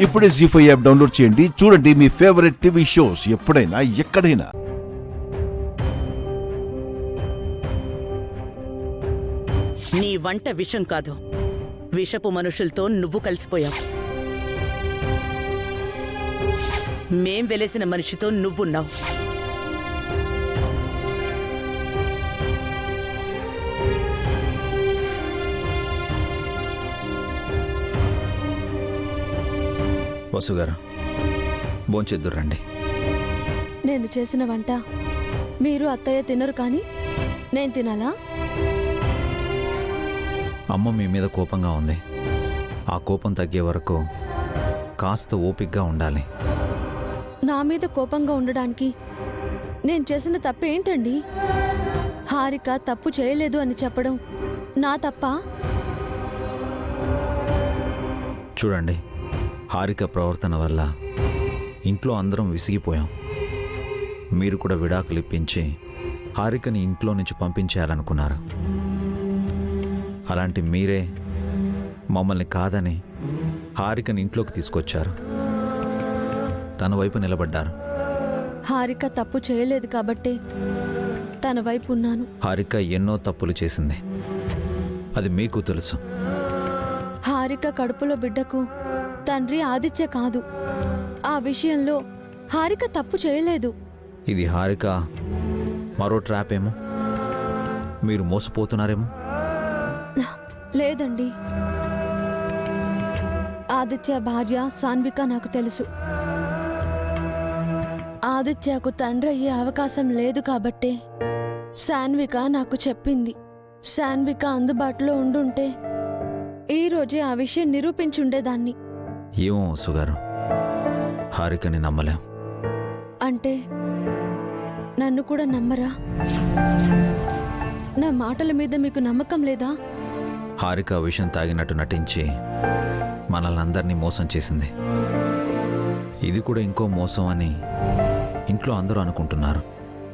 ఇప్పుడే జీ5 app download చేయండి. చూడండి మీ ఫేవరెట్ టీవీ షోస్ ఎప్పుడైనా ఎక్కడైనా. నీ వంట విషం కాదు, విషపు మనుషులతో నువ్వు కలిసిపోయావు. మేం వెలేసిన మనిషితో నువ్వున్నావు. వసుగారు, భోంచేద్దురండి. నేను చేసిన వంట మీరు అత్తయ్య తినరు, కానీ నేను తినాలా? అమ్మ మీ మీద కోపంగా ఉంది. ఆ కోపం తగ్గే వరకు కాస్త ఓపిగ్గా ఉండాలి. నా మీద కోపంగా ఉండడానికి నేను చేసిన తప్పేంటండి? హారిక తప్పు చేయలేదు అని చెప్పడం నా తప్పా? చూడండి, హారిక ప్రవర్తన వల్ల ఇంట్లో అందరం విసిగిపోయాం. మీరు కూడా విడాకులు ఇప్పించి హారికని ఇంట్లో నుంచి పంపించేయాలనుకున్నారు. అలాంటి మీరే మమ్మల్ని కాదని హారికని ఇంట్లోకి తీసుకొచ్చారు. తన వైపు నిలబడ్డారు. హారిక తప్పు చేయలేదు కాబట్టే తన వైపు ఉన్నాను. హారిక ఎన్నో తప్పులు చేసింది, అది మీకు తెలుసు. హారిక కడుపులో బిడ్డకు తండ్రి ఆదిత్య కాదు. ఆ విషయంలో హారిక తప్పు చేయలేదు. ఇది హారిక మరో ట్రాప్ ఏమో? మీరు మోసపోతున్నారేమో? లేదండి, ఆదిత్య భార్య సాన్విక నాకు తెలుసు. ఆదిత్యకు తండ్రి అయ్యే అవకాశం లేదు కాబట్టే సాన్విక నాకు చెప్పింది. సాన్విక అందుబాటులో ఉండుంటే ఈ రోజే ఆ విషయం నిరూపించుండేదాన్ని. ఏమో సుగారు, హారికని నమ్మలేం. అంటే నన్ను కూడా నమ్మరా? నా మాటల మీద మీకు నమ్మకం లేదా? హారిక విషం తాగినట్టు నటించి మనల్ని అందరినీ మోసం చేసింది. ఇది కూడా ఇంకో మోసం అని ఇంట్లో అందరూ అనుకుంటున్నారు.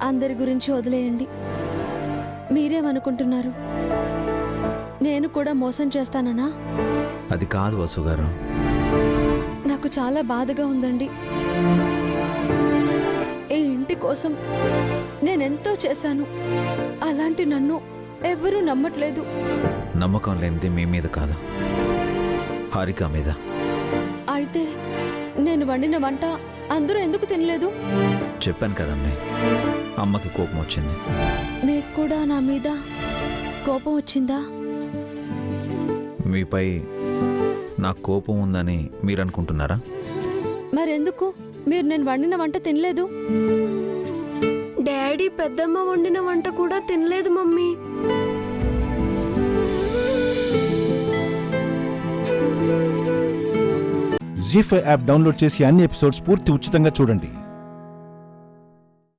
అందరి గురించి వదిలేయండి. మీరేమనుకుంటున్నారు? నేను కూడా మోసం చేస్తాననా? అది కాదు వసుగారు. నాకు చాలా బాధగా ఉందండి. ఈ ఇంటి కోసం నేనెంతో చేశాను. అలాంటి నన్ను ఎవ్వరూ నమ్మట్లేదు. నమ్మకం లేనిది మీ మీద కాదు, హారిక మీద. అయితే నేను వండిన వంట అందరూ ఎందుకు తినలేదు? చెప్పాను కదండి, అమ్మకి కోపం వచ్చింది. మీకు కూడా నా మీద కోపం వచ్చిందా? మీపై నాకు కోపం ఉందని మీరు అనుకుంటున్నారా? మరెందుకు మీరు నేను వండిన వంట తినలేదు? డాడీ పెద్దమ్మ వండిన వంట కూడా తినలేదు మమ్మీ. జీ5 యాప్ డౌన్లోడ్ చేసి అన్ని ఎపిసోడ్స్ పూర్తి ఉచితంగా చూడండి.